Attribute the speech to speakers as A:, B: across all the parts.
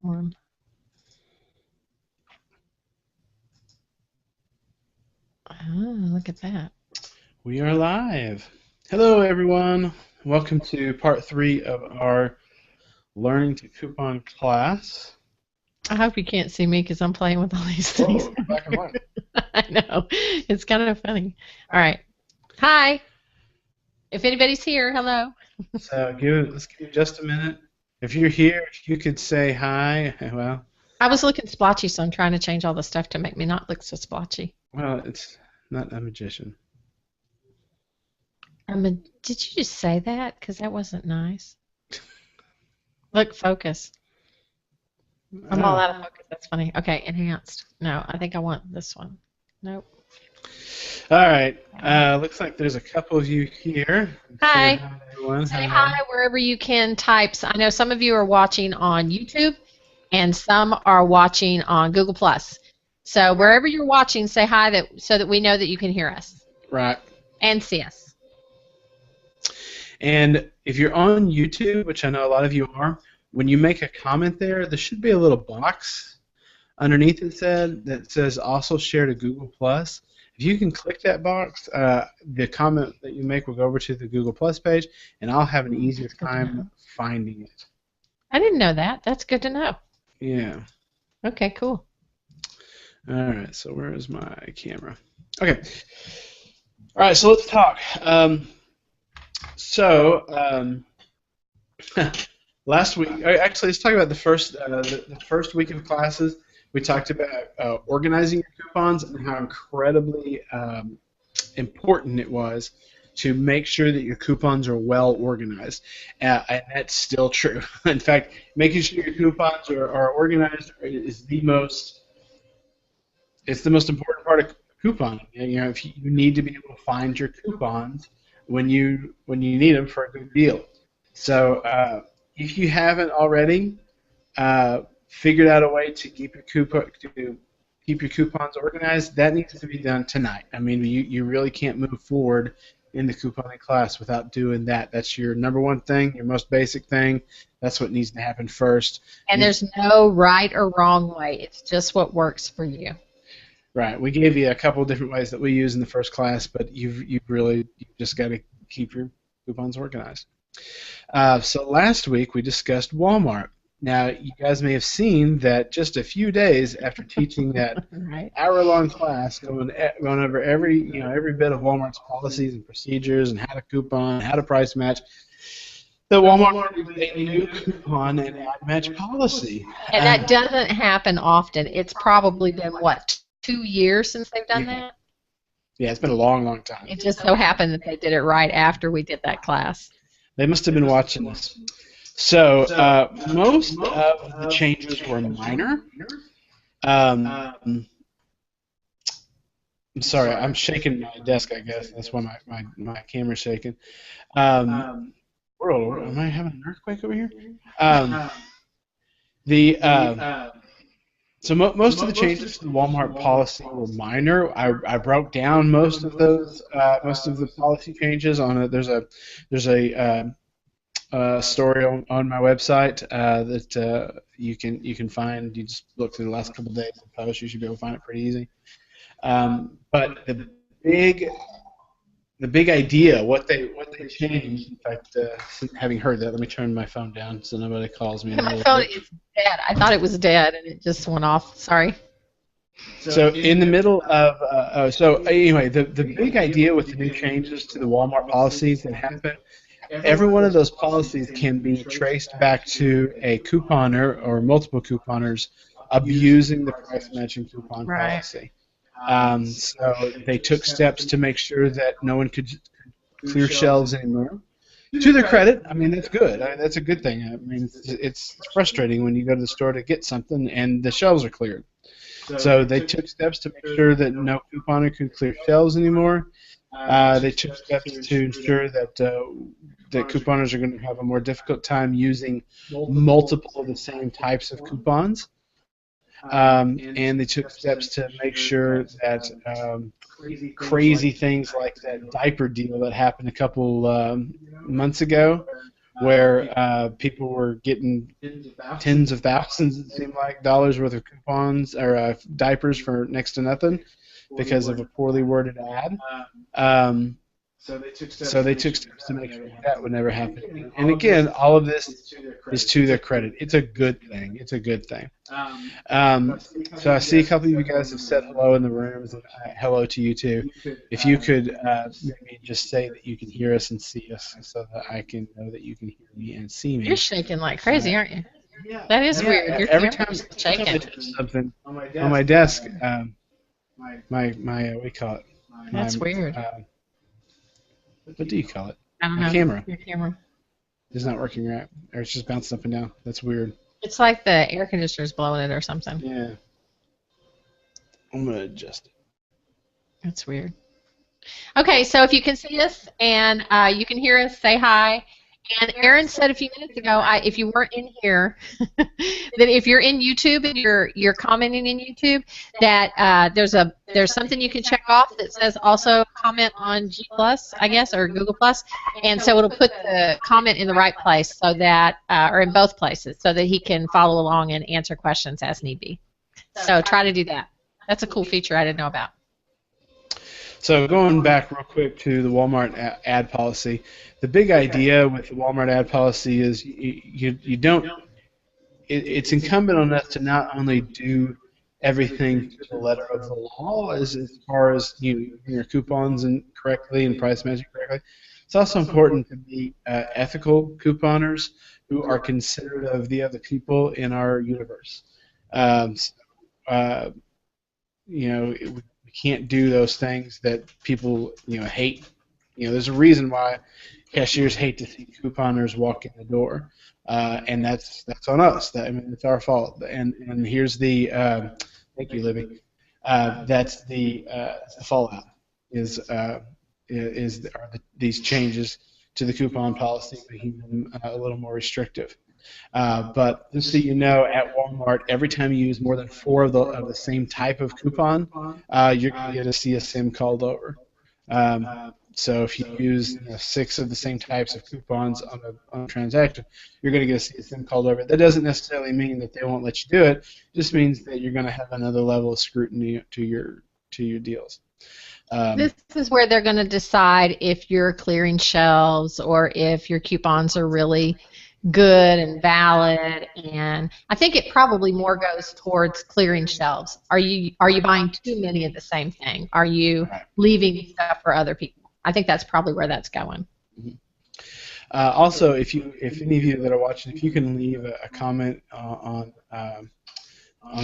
A: One. Oh, look at that.
B: We are live. Hello, everyone. Welcome to part three of our Learning to Coupon class.
A: I hope you can't see me because I'm playing with all these things.
B: Whoa, black and white.
A: I know. It's kind of funny. All right. Hi. If anybody's here, hello.
B: So let's give it just a minute. If you're here, if you could say hi.
A: I was looking splotchy, so I'm trying to change all the stuff to make me not look so splotchy.
B: It's not a magician.
A: Did you just say that? Because that wasn't nice. Look, focus. I'm all
B: Oh,
A: out of focus. That's funny. Okay, enhanced. No, I think I want this one. Nope.
B: all right. Looks like there's a couple of you here. Say
A: Hi.
B: hi, everyone.
A: Say
B: Hi.
A: hi wherever you can types. I know some of you are watching on YouTube and some are watching on Google Plus. So wherever you're watching, say hi so that we know that you can hear us
B: Right.
A: and see us.
B: And if you're on YouTube, which I know a lot of you are, when you make a comment there should be a little box underneath it that says also share to Google Plus. If you can click that box, the comment that you make will go over to the Google Plus page, and I'll have an easier
A: That's good to know.
B: time finding it.
A: I didn't know that. That's good to know.
B: Yeah.
A: Okay, cool.
B: All right. So where is my camera? Okay. All right. So let's talk. So last week, actually, let's talk about the first week of classes. We talked about organizing your coupons and how incredibly important it was to make sure that your coupons are well organized, and that's still true. In fact, making sure your coupons are organized is it's the most important part of couponing. You know, if you need to be able to find your coupons when you need them for a good deal. So if you haven't already figured out a way to keep your coupons organized, that needs to be done tonight. I mean, you really can't move forward in the couponing class without doing that. That's your number one thing, your most basic thing. That's what needs to happen first.
A: And there's no right or wrong way. It's just what works for you.
B: Right. We gave you a couple of different ways that we use in the first class, but you've just got to keep your coupons organized. So last week we discussed Walmart. Now you guys may have seen that just a few days after teaching that
A: Right.
B: hour-long class, going over every bit of Walmart's policies and procedures and how to coupon, how to price match, that Walmart released a new coupon and ad match policy.
A: And that doesn't happen often. It's probably been, what, 2 years since they've done that?
B: Yeah, it's been a long, long time.
A: It just so happened that they did it right after we did that class.
B: They must have been watching this. So most of the changes were minor. I'm sorry, I'm shaking my desk, I guess. That's why my camera's shaking. World, am I having an earthquake over here? The So most of the changes to the Walmart policy were minor. I broke down most of the policy changes on it. There's a story on my website that you can find. You just look through the last couple of days of posts. You should be able to find it pretty easy. But the big idea, what they changed. In fact, having heard that, let me turn my phone down so nobody calls me.
A: My phone is dead. I thought it was dead, and it just went off. Sorry.
B: So in the middle of so anyway, the big idea with the new changes to the Walmart policies that happened, every one of those policies can be traced back to a couponer or multiple couponers abusing the price matching coupon policy. So they took steps to make sure that no one could clear shelves anymore. To their credit, I mean, that's good. That's a good thing. I mean, it's frustrating when you go to the store to get something and the shelves are cleared. So they took steps to make sure that no couponer could clear shelves anymore. They took steps to ensure that couponers are going to have a more difficult time using multiple of the same types of coupons. And they took steps to make sure that crazy things like that diaper deal that happened a couple months ago, where people were getting tens of thousands, it seemed like, dollars worth of coupons or diapers for next to nothing because of a poorly worded ad. Um, so they took steps to make sure that would never happen. And again, all of this is to their credit. It's a good thing. It's a good thing. So I see a couple of you guys have said hello in the rooms, and hello to you too. If you could maybe just say that you can hear us and see us, so that I can know that you can hear me and see me.
A: You're shaking like crazy, aren't you? That is weird. Your
B: Every time
A: shaking.
B: I do something on my desk, my what do you call it?
A: That's weird.
B: What do you call it?
A: I don't know.
B: My camera.
A: Your camera.
B: It's not working right, or it's just bouncing up and down. That's weird.
A: It's like the air conditioner's blowing it or something.
B: Yeah. I'm gonna adjust it.
A: That's weird. Okay, so if you can see us and you can hear us, say hi. And Aaron said a few minutes ago, if you weren't in here, that if you're in YouTube and you're commenting in YouTube, that there's something you can check off that says also comment on G+, I guess, or Google+, and so it'll put the comment in the right place so that, or in both places, so that he can follow along and answer questions as need be. So try to do that. That's a cool feature I didn't know about.
B: So going back real quick to the Walmart ad policy, the big idea with the Walmart ad policy is you don't. It's incumbent on us to not only do everything to the letter of the law as far as using your coupons and correctly and price matching correctly. It's also important to be ethical couponers who are considerate of the other people in our universe. We can't do those things that people hate. There's a reason why cashiers hate to see couponers walk in the door, and that's on us. It's our fault. And here's the thank you, Libby. That's the fallout are these changes to the coupon policy, making them a little more restrictive. But just so you know, at Walmart, every time you use more than 4 of the same type of coupon, you're going to get a CSM called over. So if you use 6 of the same types of coupons on a transaction, you're going to get a CSM called over. That doesn't necessarily mean that they won't let you do it. It just means that you're going to have another level of scrutiny to your deals.
A: This is where they're going to decide if you're clearing shelves or if your coupons are really good and valid, and I think it probably more goes towards clearing shelves. Are you buying too many of the same thing? Are you leaving stuff for other people? I think that's probably where that's going.
B: Mm-hmm. Also, if any of you that are watching, if you can leave a comment on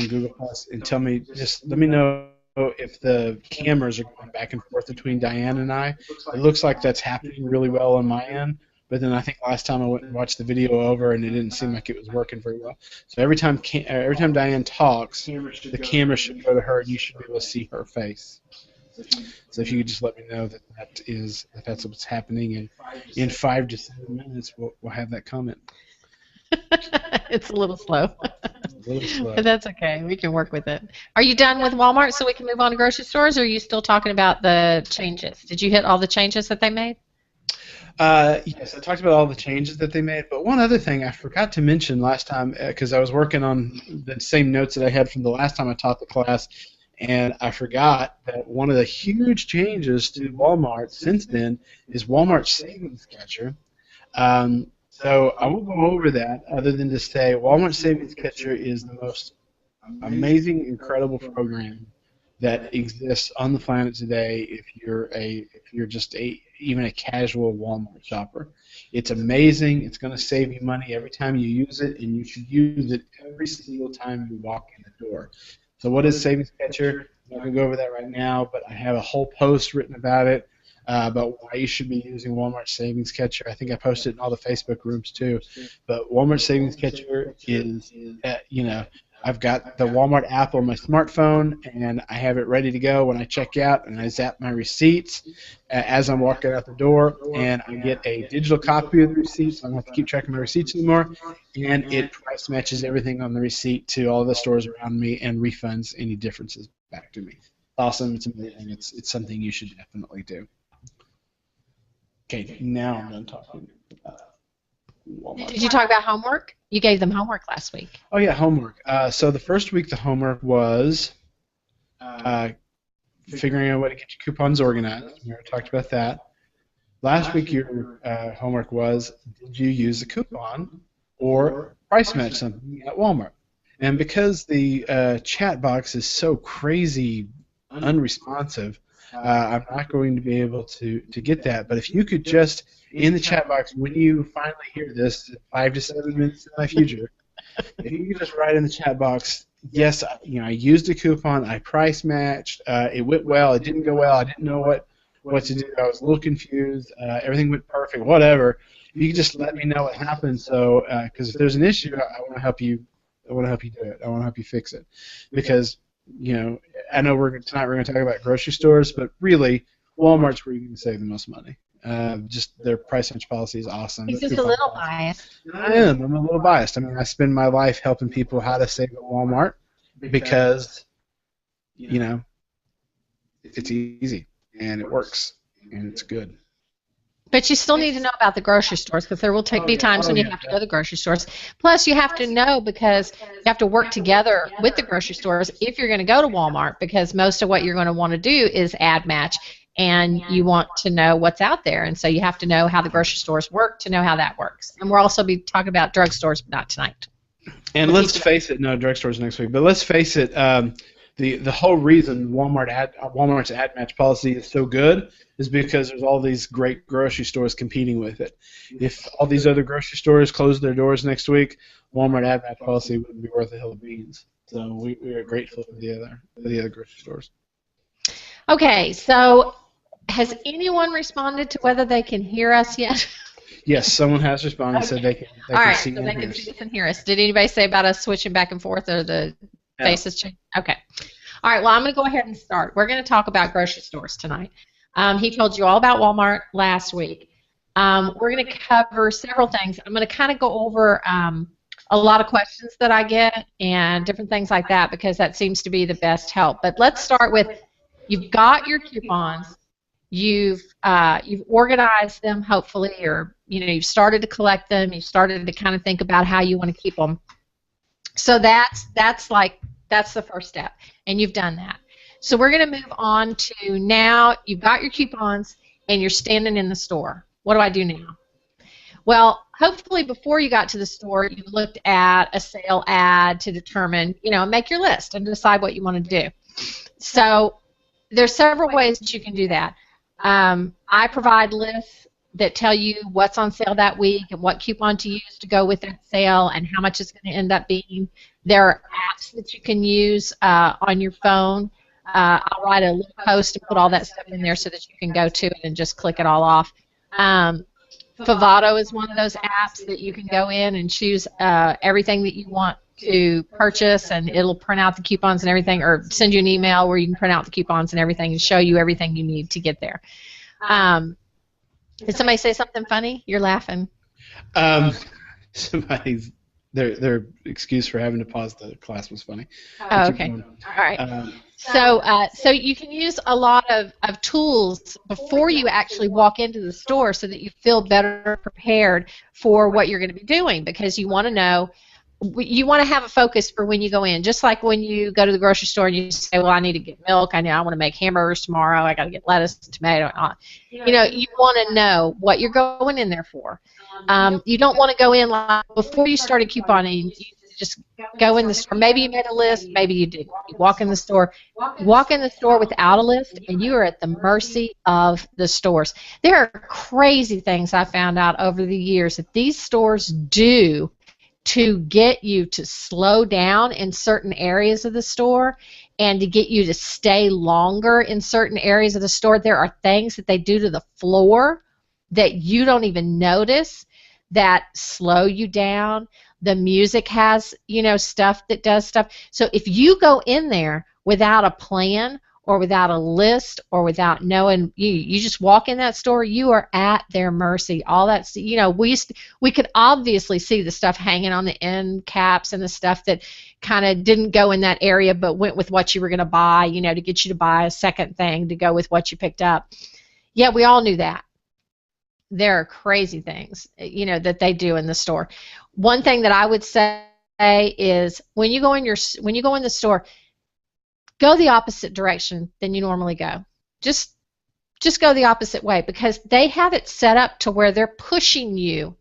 B: Google Plus and let me know if the cameras are going back and forth between Diane and I. It looks like that's happening really well on my end. But then I think last time I went and watched the video over, and it didn't seem like it was working very well. So every time Diane talks, the camera should go to her, and you should be able to see her face. So if you could just let me know that's what's happening, and in 5 to 7 minutes, we'll have that comment.
A: It's a little slow. But that's okay. We can work with it. Are you done with Walmart so we can move on to grocery stores, or are you still talking about the changes? Did you hit all the changes that they made?
B: Yes, I talked about all the changes that they made, but one other thing I forgot to mention last time, because I was working on the same notes that I had from the last time I taught the class, and I forgot that one of the huge changes to Walmart since then is Walmart Savings Catcher. So I won't go over that other than to say Walmart Savings Catcher is the most amazing, incredible program that exists on the planet today if you're just even a casual Walmart shopper. It's amazing. It's going to save you money every time you use it, and you should use it every single time you walk in the door. So what is Savings Catcher? I'm not going to go over that right now, but I have a whole post written about it, about why you should be using Walmart Savings Catcher. I think I posted it in all the Facebook rooms too. But Walmart Savings Catcher is, I've got the Walmart app on my smartphone, and I have it ready to go when I check out, and I zap my receipts as I'm walking out the door, and I get a digital copy of the receipt, so I don't have to keep tracking my receipts anymore, and it price matches everything on the receipt to all the stores around me and refunds any differences back to me. It's awesome. It's amazing. It's something you should definitely do. Okay, now I'm done talking about Walmart.
A: Did you talk about homework? You gave them homework last week.
B: Oh yeah, homework. So the first week the homework was figuring out what to get your coupons organized. We already talked about that. Last week your homework was, did you use a coupon or price match something at Walmart? And because the chat box is so crazy unresponsive, I'm not going to be able to get that. But if you could just, in the chat box, when you finally hear this, 5 to 7 minutes in my future, if you could just write in the chat box, yes, I used a coupon, I price matched, it went well, it didn't go well, I didn't know what to do, I was a little confused, everything went perfect, whatever. If you could just let me know what happened, so because if there's an issue, I want to help you. I want to help you do it. I want to help you fix it, because I know tonight we're going to talk about grocery stores, but really Walmart's where you're going to save the most money. Just their price match policy is awesome.
A: He's just a little biased.
B: I'm a little biased. I mean, I spend my life helping people how to save at Walmart because it's easy and it works and it's good.
A: But you still need to know about the grocery stores, because there will be times when you have to go to the grocery stores. Plus, you have to know, because you have to work together with the grocery stores if you're going to go to Walmart, because most of what you're going to want to do is ad match, and you want to know what's out there. And so you have to know how the grocery stores work to know how that works. And we'll also be talking about drugstores, but not tonight.
B: And let's face it, no, drugstores next week, but let's face it, the whole reason Walmart's ad match policy is so good is because there's all these great grocery stores competing with it. If all these other grocery stores closed their doors next week, Walmart ad match policy wouldn't be worth a hill of beans. So we are grateful for the other grocery stores.
A: Okay, so has anyone responded to whether they can hear us yet?
B: Yes, someone has responded and said they can see
A: so
B: us.
A: they can see us and hear us. Did anybody say about us switching back and forth, or the faces change? Okay. All right, well, I'm going to go ahead and start. We're going to talk about grocery stores tonight. He told you all about Walmart last week. We're going to cover several things. I'm going to kind of go over a lot of questions that I get and different things like that, because that seems to be the best help. But let's start with, you've got your coupons. You've organized them, hopefully, or you've started to collect them. You've started to kind of think about how you want to keep them. So that's the first step, and you've done that. So we're going to move on to, now you've got your coupons and you're standing in the store. What do I do now? Well, hopefully before you got to the store, you looked at a sale ad to determine, make your list and decide what you want to do. So there's several ways that you can do that. I provide lists that tell you what's on sale that week and what coupon to use to go with that sale and how much it's going to end up being. There are apps that you can use on your phone. I'll write a little post and put all that stuff in there so that you can go to it and just click it all off. Favado is one of those apps that you can go in and choose everything that you want to purchase, and it'll print out the coupons and everything, or send you an email where you can print out the coupons and everything and show you everything you need to get there. Did somebody say something funny? You're laughing.
B: Their excuse for having to pause the class was funny.
A: Oh, okay. All right. So you can use a lot of tools before you actually walk into the store so that you feel better prepared for what you're going to be doing, because you want to know, you want to have a focus for when you go in. Just like when you go to the grocery store and you say, well, I need to get milk, I want to make hamburgers tomorrow, I got to get lettuce, tomato, and all. You want to know what you're going in there for. You don't want to go in like before you started couponing. You just go in the store. Maybe you made a list, maybe you didn't. You walk in the store. Walk in the store without a list, and you are at the mercy of the stores. There are crazy things I found out over the years that these stores do to get you to slow down in certain areas of the store and to get you to stay longer in certain areas of the store. There are things that they do to the floor that you don't even notice that slow you down. The music has, stuff that does stuff. So if you go in there without a plan or without a list or without knowing, you just walk in that store, you are at their mercy. All that, we could obviously see the stuff hanging on the end caps and the stuff that kind of didn't go in that area but went with what you were going to buy, to get you to buy a second thing to go with what you picked up. Yeah, we all knew that. There are crazy things, that they do in the store. One thing that I would say is when you go in the store, go the opposite direction than you normally go. Just go the opposite way, because they have it set up to where they're pushing you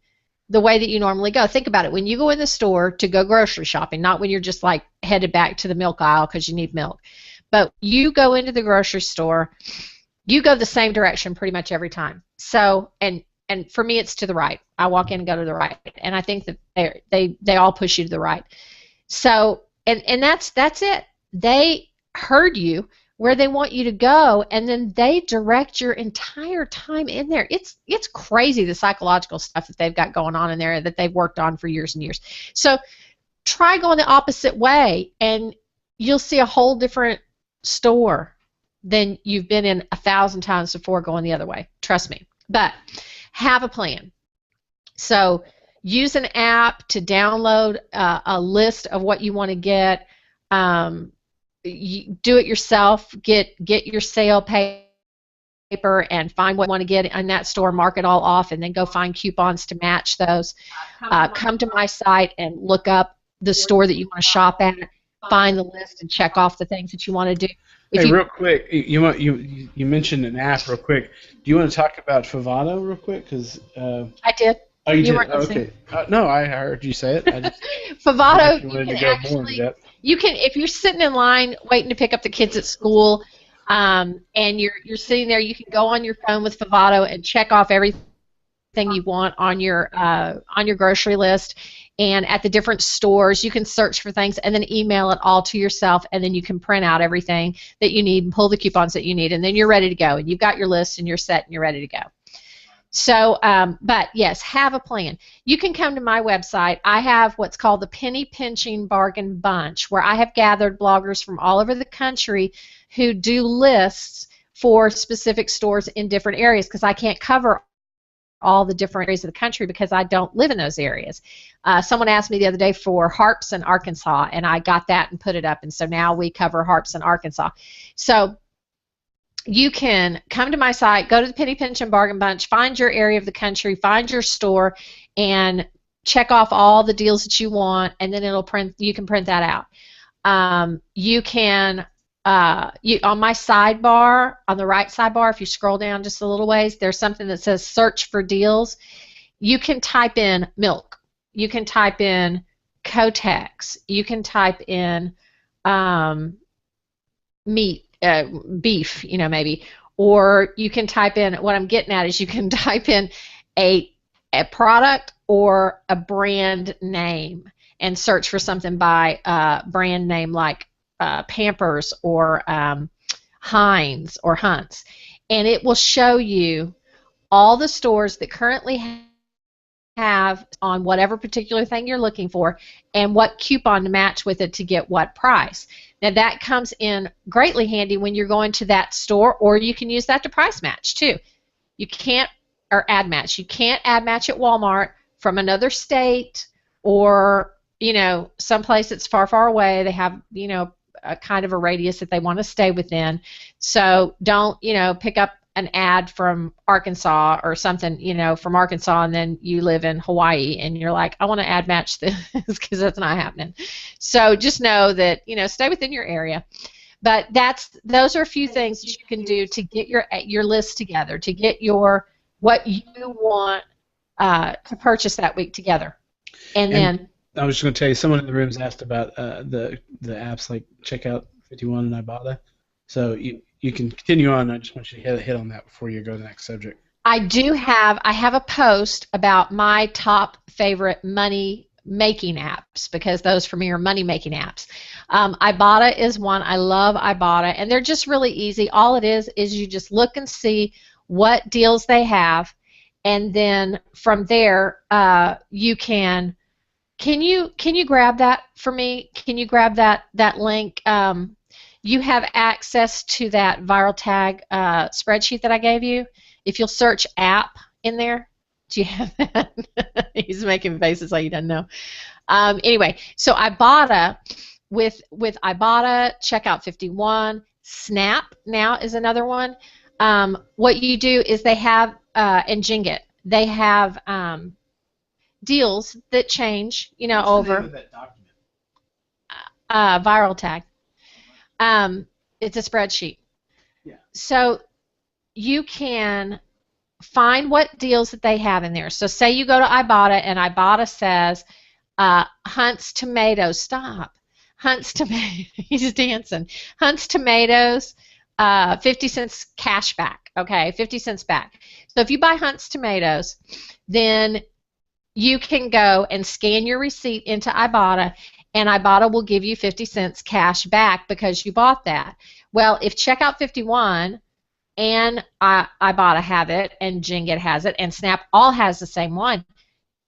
A: the way that you normally go. Think about it. When you go in the store to go grocery shopping, not when you're just like headed back to the milk aisle because you need milk, but you go into the grocery store, you go the same direction pretty much every time. So, and for me, it's to the right. I walk in and go to the right, and I think that they all push you to the right. So, and that's it. They herd you where they want you to go, and then they direct your entire time in there. It's crazy, the psychological stuff that they've got going on in there that they've worked on for years and years. So try going the opposite way, and you'll see a whole different store than you've been in 1,000 times before going the other way. Trust me. But have a plan. So use an app to download a list of what you want to get. You do it yourself. Get your sale paper and find what you want to get in that store, mark it all off, and then go find coupons to match those. Come to my site and look up the store that you want to shop at, find the list, and check off the things that you want to do.
B: Real quick, you mentioned an app real quick. Do you want to talk about Favado real quick? Because
A: I did.
B: Oh, you did? Oh, okay. No, I heard you say it. I just
A: Favado, you can, if you're sitting in line waiting to pick up the kids at school, and you're sitting there, you can go on your phone with Favado and check off everything you want on your grocery list. And at the different stores, you can search for things and then email it all to yourself, and then you can print out everything that you need and pull the coupons that you need, and then you're ready to go, and you've got your list and you're set and you're ready to go. So, but yes, have a plan. You can come to my website. I have what's called the Penny Pinching Bargain Bunch, where I have gathered bloggers from all over the country who do lists for specific stores in different areas, because I can't cover all the different areas of the country because I don't live in those areas. Someone asked me the other day for Harpson, Arkansas, and I got that and put it up, and so now we cover Harpson, Arkansas. So you can come to my site, go to the Penny Pinching Bargain Bunch, find your area of the country, find your store, and check off all the deals that you want, and then you can print that out. You can on my sidebar, on the right sidebar, if you scroll down just a little ways, there's something that says search for deals. You can type in milk. You can type in Kotex. You can type in meat, beef, maybe. Or you can type in, what I'm getting at is you can type in a product or a brand name and search for something by brand name like Pampers or Heinz or Hunt's, and it will show you all the stores that currently have on whatever particular thing you're looking for and what coupon to match with it to get what price. Now that comes in greatly handy when you're going to that store, or you can use that to price match too. You can't, or ad match. You can't ad match at Walmart from another state or someplace that's far, far away. They have a kind of a radius that they want to stay within. So don't, pick up an ad from Arkansas or something, from Arkansas, and then you live in Hawaii and you're like, I want to ad match this, because that's not happening. So just know that, stay within your area. But those are a few things that you can do to get your list together, to get what you want to purchase that week together. And then
B: I was just going to tell you, someone in the room's asked about the apps like Checkout 51 and Ibotta. So you can continue on. I just want you to hit on that before you go to the next subject.
A: I have a post about my top favorite money making apps, because those for me are money making apps. Ibotta is one. I love Ibotta, and they're just really easy. All it is you just look and see what deals they have, and then from there you can. Can you grab that for me? Can you grab that link? You have access to that viral tag spreadsheet that I gave you. If you'll search app in there, do you have that? He's making faces like he doesn't know. Anyway, so Ibotta, with Ibotta, Checkout 51, Snap now is another one. What you do is they have, and Jingit. they have deals that change, you know,
B: What's the name
A: over
B: of that document?
A: Viral Tag. It's a spreadsheet.
B: Yeah.
A: So you can find what deals that they have in there. So say you go to Ibotta and Ibotta says Hunt's Tomatoes. Stop. Hunt's Tomatoes. He's dancing. Hunt's Tomatoes, 50 cents cash back. Okay, 50 cents back. So if you buy Hunt's Tomatoes, then you can go and scan your receipt into Ibotta, and Ibotta will give you 50 cents cash back because you bought that. Well, if Checkout 51 and Ibotta have it, and Jinget has it, and Snap all has the same one,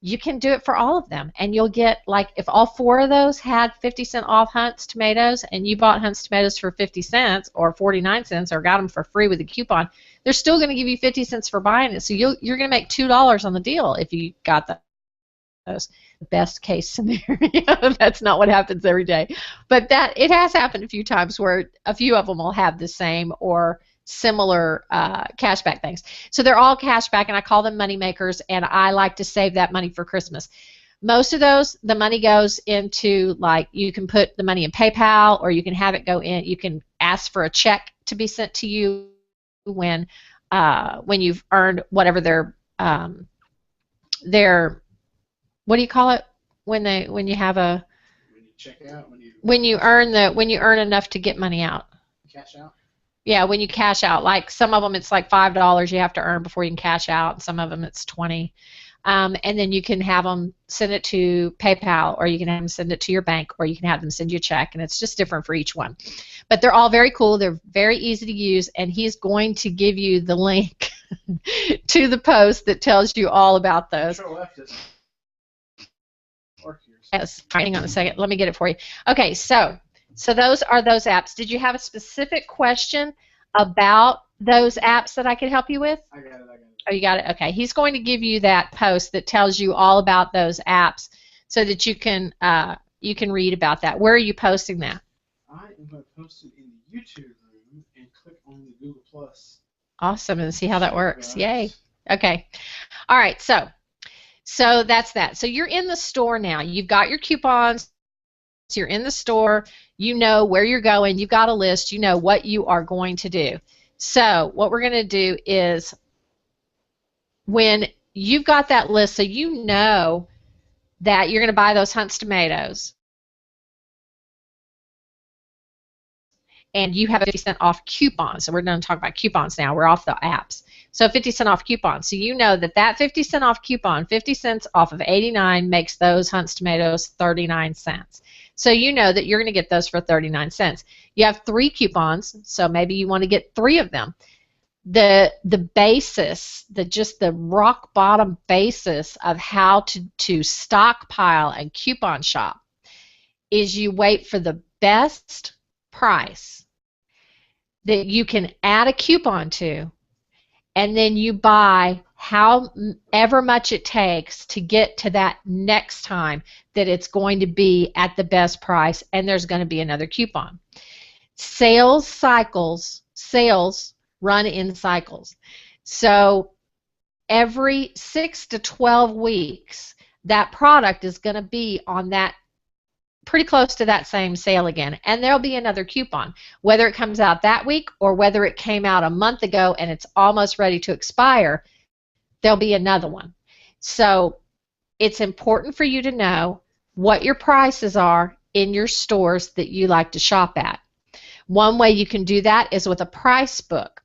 A: you can do it for all of them, and you'll get, like, if all 4 of those had 50% off Hunt's Tomatoes, and you bought Hunt's Tomatoes for 50 cents or 49 cents or got them for free with a coupon, they're still going to give you 50 cents for buying it, so you're going to make $2 on the deal if you got those. Best case scenario. That's not what happens every day, but it has happened a few times where a few of them will have the same or similar cashback things. So they're all cashback, and I call them money makers, and I like to save that money for Christmas. Most of those, the money goes into, like, you can put the money in PayPal, or you can have it go in. You can ask for a check to be sent to you when you've earned whatever their what do you call it when you have a
B: When you check out,
A: when you earn enough to get money out.
B: Cash out.
A: Yeah, when you cash out, like some of them it's like $5 you have to earn before you can cash out, and some of them it's 20. And then you can have them send it to PayPal, or you can have them send it to your bank, or you can have them send you a check, and it's just different for each one. But they're all very cool. They're very easy to use, and he's going to give you the link to the post that tells you all about those.
B: Control F doesn't work here.
A: Yes, hang on a second. Let me get it for you. Okay, so those are those apps. Did you have a specific question about those apps that I could help you with?
B: I got it.
A: Oh, you got it? Okay. He's going to give you that post that tells you all about those apps so that you can read about that. Where are you posting that?
B: I am going to post it in the YouTube room and click on the Google Plus.
A: Awesome, and see how that works. Yay. Okay. All right, so that's that. So you're in the store now. You've got your coupons. You're in the store. You know where you're going. You've got a list. You know what you are going to do. So what we're going to do is, when you've got that list, so you know that you're going to buy those Hunt's Tomatoes, and you have a 50% off coupon. So we're going to talk about coupons now. We're off the apps. So 50% off coupon. So you know that 50% off coupon, 50 cents off of 89 makes those Hunt's Tomatoes 39 cents. So you know that you're going to get those for 39 cents. You have 3 coupons, so maybe you want to get 3 of them. The basis, just the rock bottom basis of how to stockpile and coupon shop is you wait for the best price that you can add a coupon to, and then you buy however much it takes to get to that next time that it's going to be at the best price, and there's going to be another coupon. Sales run in cycles. So every 6 to 12 weeks, that product is going to be on that, pretty close to that same sale again, and there'll be another coupon. Whether it comes out that week or whether it came out a month ago and it's almost ready to expire, there'll be another one. So it's important for you to know what your prices are in your stores that you like to shop at. One way you can do that is with a price book.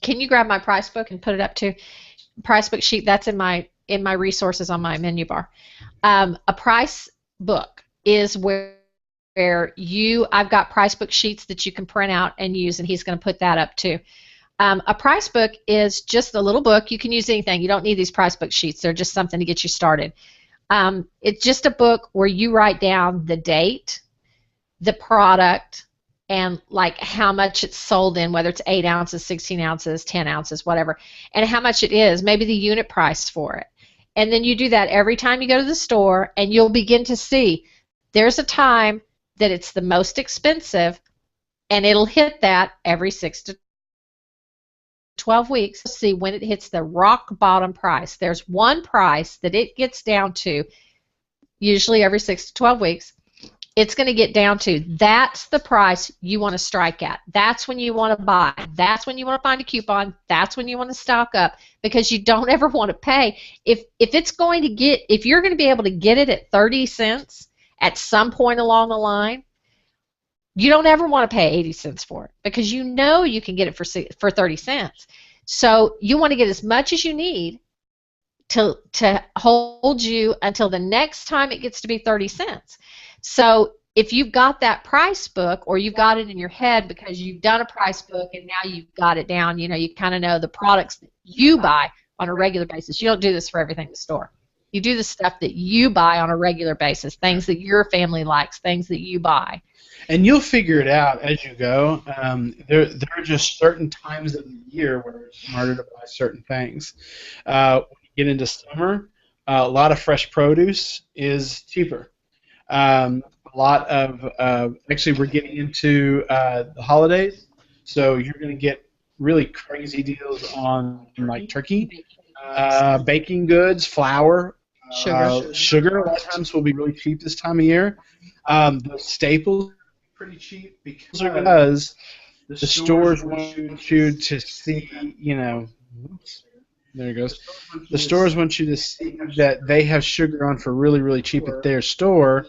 A: Can you grab my price book and put it up to price book sheet? That's in my resources on my menu bar. A price book is where I've got price book sheets that you can print out and use, and he's going to put that up too. A price book is just a little book. You can use anything. You don't need these price book sheets. They're just something to get you started. It's just a book where you write down the date, the product, and like how much it's sold in, whether it's 8 ounces, 16 ounces, 10 ounces, whatever, and how much it is, maybe the unit price for it. And then you do that every time you go to the store, and you'll begin to see there's a time that it's the most expensive, and it'll hit that every 6 to 12 weeks, see when it hits the rock bottom price. There's one price that it gets down to, usually every 6 to 12 weeks. It's going to get down to, that's the price you want to strike at. That's when you want to buy. That's when you want to find a coupon. That's when you want to stock up, because you don't ever want to pay. If you're going to be able to get it at 30 cents at some point along the line, you don't ever want to pay 80 cents for it, because you know you can get it for 30 cents. So you want to get as much as you need to hold you until the next time it gets to be 30 cents. So if you've got that price book, or you've got it in your head because you've done a price book and now you've got it down, you kind of know the products that you buy on a regular basis. You don't do this for everything in the store. You do the stuff that you buy on a regular basis, things that your family likes, things that you buy.
B: And you'll figure it out as you go. There are just certain times of the year where it's smarter to buy certain things. When you get into summer, a lot of fresh produce is cheaper. A lot of actually, we're getting into the holidays, so you're going to get really crazy deals on like turkey, baking goods, flour, sugar. A lot of times will be really cheap this time of year. The staples are pretty cheap because the stores want you to see, there it goes. The stores want you to see that they have sugar on for really, really cheap at their store,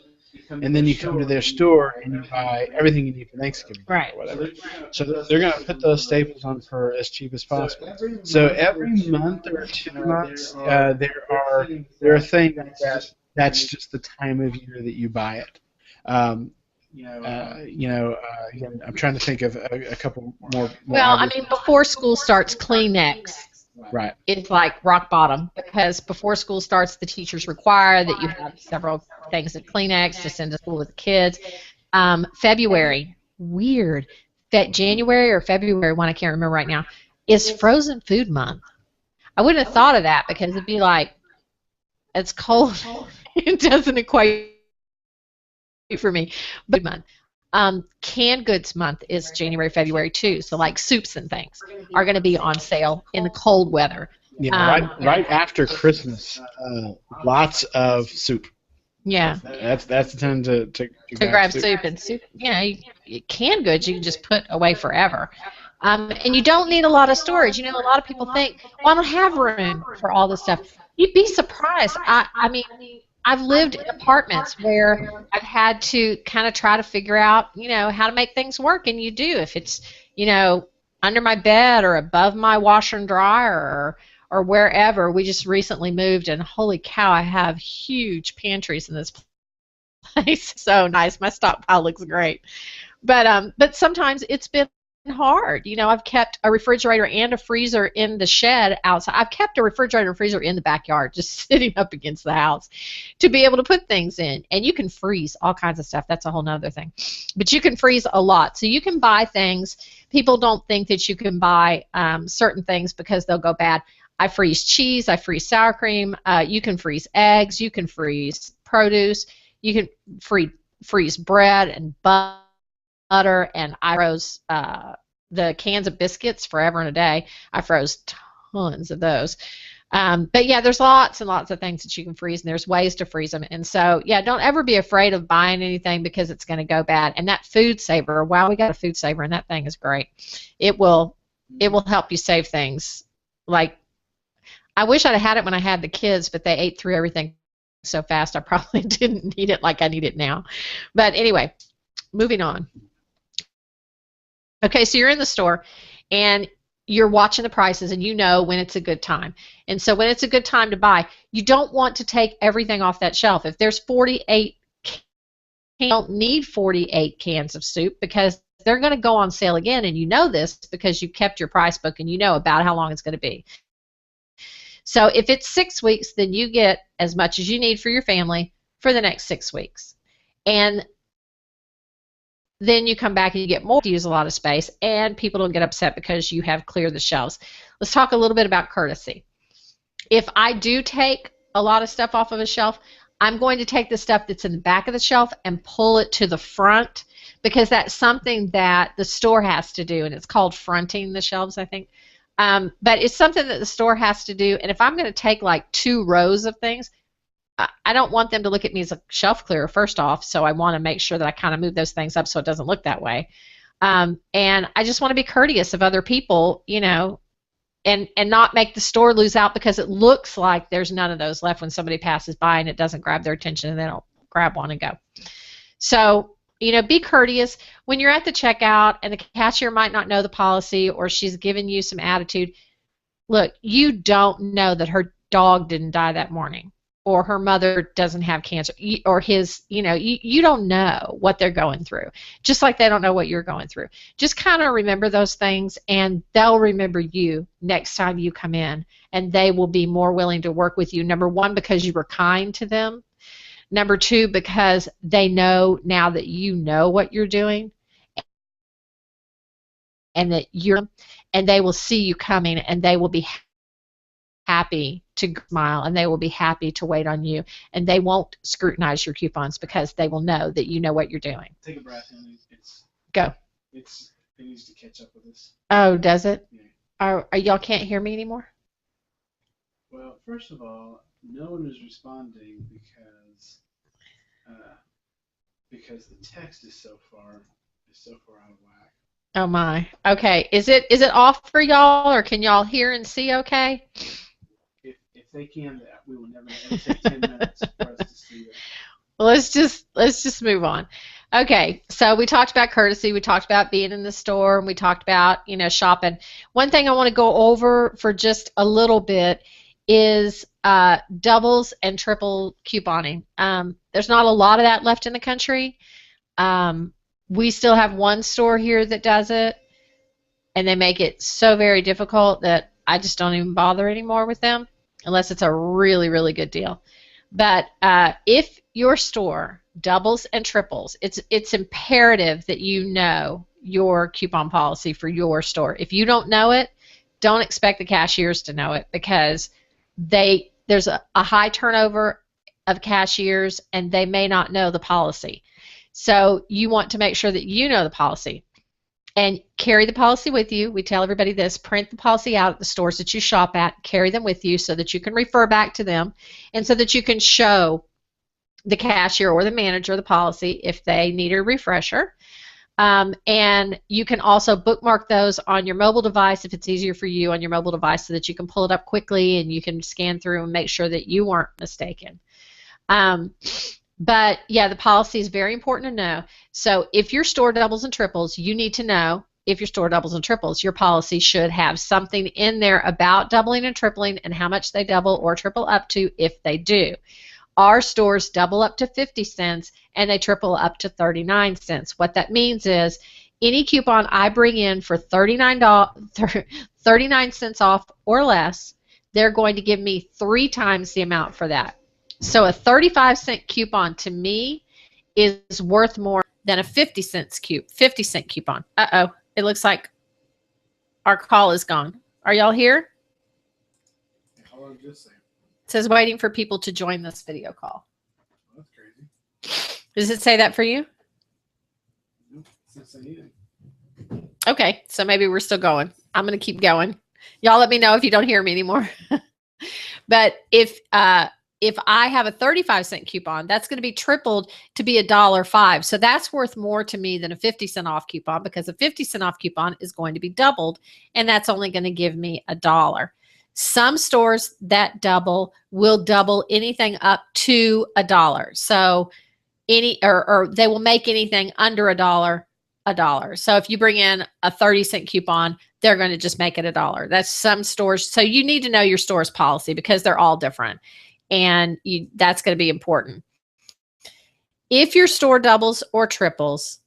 B: and then you come to their store and you buy everything you need for Thanksgiving,
A: right,
B: or whatever. So they're going to put those staples on for as cheap as possible. So every month or 2 months, there are things that's just the time of year that you buy it. Again, I'm trying to think of a couple more.
A: Well, I mean, before school starts, Kleenex.
B: Right.
A: It's like rock bottom, because before school starts, the teachers require that you have several things of Kleenex to send to school with the kids. February, weird. That January or February one, I can't remember right now, is frozen food month. I wouldn't have thought of that, because it'd be like, it's cold. It doesn't equate for me. But month. Canned goods month is January, February too. So like soups and things are going to be on sale in the cold weather.
B: Yeah, right after Christmas, lots of soup.
A: Yeah,
B: that's the time to
A: grab soup. And soup. Canned goods you can just put away forever. And you don't need a lot of storage. A lot of people think, well, I don't have room for all this stuff. You'd be surprised. I mean, I've lived in apartments where I've had to kind of try to figure out, how to make things work, and you do. If it's, under my bed or above my washer and dryer or wherever. We just recently moved, and holy cow, I have huge pantries in this place. So nice. My stockpile looks great. But sometimes it's been hard. I've kept a refrigerator and a freezer in the shed outside. I've kept a refrigerator and freezer in the backyard, just sitting up against the house to be able to put things in. And you can freeze all kinds of stuff. That's a whole nother thing. But you can freeze a lot. So you can buy things. People don't think that you can buy certain things because they'll go bad. I freeze cheese. I freeze sour cream. You can freeze eggs. You can freeze produce. You can freeze bread and butter. And I froze the cans of biscuits forever and a day. I froze tons of those. But yeah, there's lots and lots of things that you can freeze, and there's ways to freeze them. And so, yeah, don't ever be afraid of buying anything because it's going to go bad. And that food saver, wow, we got a food saver, and that thing is great. It will help you save things. Like, I wish I'd had it when I had the kids, but they ate through everything so fast I probably didn't need it like I need it now. But anyway, moving on. Okay, so you're in the store, and you're watching the prices, and you know when it's a good time. And so when it's a good time to buy, you don't want to take everything off that shelf. If there's 48 cans, you don't need 48 cans of soup, because they're going to go on sale again, and you know this because you kept your price book and you know about how long it's going to be. So if it's 6 weeks, then you get as much as you need for your family for the next 6 weeks. And then you come back and you get more to use a lot of space, and people don't get upset because you have cleared the shelves. Let's talk a little bit about courtesy. If I do take a lot of stuff off of a shelf, I'm going to take the stuff that's in the back of the shelf and pull it to the front, because that's something that the store has to do, and it's called fronting the shelves, I think. But it's something that the store has to do. And if I'm going to take like 2 rows of things, I don't want them to look at me as a shelf clearer, first off. So I want to make sure that I kind of move those things up so it doesn't look that way. And I just want to be courteous of other people, you know, and not make the store lose out because it looks like there's none of those left when somebody passes by and it doesn't grab their attention and they don't grab one and go. So, you know, be courteous. When you're at the checkout and the cashier might not know the policy or she's giving you some attitude, look, you don't know that her dog didn't die that morning or her mother doesn't have cancer or his, you know, you don't know what they're going through, just like they don't know what you're going through. Just kind of remember those things and they'll remember you next time you come in, and they will be more willing to work with you. Number one, because you were kind to them. Number two, because they know now that you know what you're doing and that and they will see you coming and they will be happy to smile and they will be happy to wait on you, and they won't scrutinize your coupons because they will know that you know what you're doing.
B: Take a breath in.
A: Go.
B: It needs to catch up with us.
A: Oh, does it?
B: Yeah.
A: Are y'all can't hear me anymore?
B: Well, first of all, no one is responding because the text is so far out of whack.
A: Oh my. Okay. Is it off for y'all, or can y'all hear and see okay?
B: If they can, we will never. It'll take 10 minutes for us to see that.
A: Well, let's just move on. Okay, so we talked about courtesy, we talked about being in the store, and we talked about, you know, shopping. One thing I want to go over for just a little bit is doubles and triple couponing. There's not a lot of that left in the country. We still have one store here that does it, and they make it so very difficult that I just don't even bother anymore with them unless it's a really, really good deal. But if your store doubles and triples, it's imperative that you know your coupon policy for your store. If you don't know it, don't expect the cashiers to know it, because there's a high turnover of cashiers and they may not know the policy. So you want to make sure that you know the policy and carry the policy with you. We tell everybody this: print the policy out at the stores that you shop at, carry them with you so that you can refer back to them and so that you can show the cashier or the manager the policy if they need a refresher. And you can also bookmark those on your mobile device if it's easier for you on your mobile device, so that you can pull it up quickly and you can scan through and make sure that you weren't mistaken. But yeah, the policy is very important to know. So if your store doubles and triples, you need to know, if your store doubles and triples, your policy should have something in there about doubling and tripling and how much they double or triple up to if they do. Our stores double up to 50 cents and they triple up to 39 cents. What that means is any coupon I bring in for 39 cents off or less, they're going to give me 3 times the amount for that. So a 35-cent coupon to me is worth more than a 50-cent coupon. Uh-oh, it looks like our call is gone. Are y'all here? It says waiting for people to join this video call.
B: That's crazy.
A: Does it say that for you?
B: Nope, it's not saying anything.
A: Okay, so maybe we're still going. I'm going to keep going. Y'all let me know if you don't hear me anymore. But if I have a 35-cent coupon, that's going to be tripled to be $1.05. So that's worth more to me than a 50-cent off coupon, because a 50-cent off coupon is going to be doubled, and that's only going to give me $1. Some stores that double will double anything up to $1. So or they will make anything under $1. So if you bring in a 30-cent coupon, they're going to just make it $1. That's some stores. So you need to know your store's policy because they're all different. And that's going to be important. If your store doubles or triples,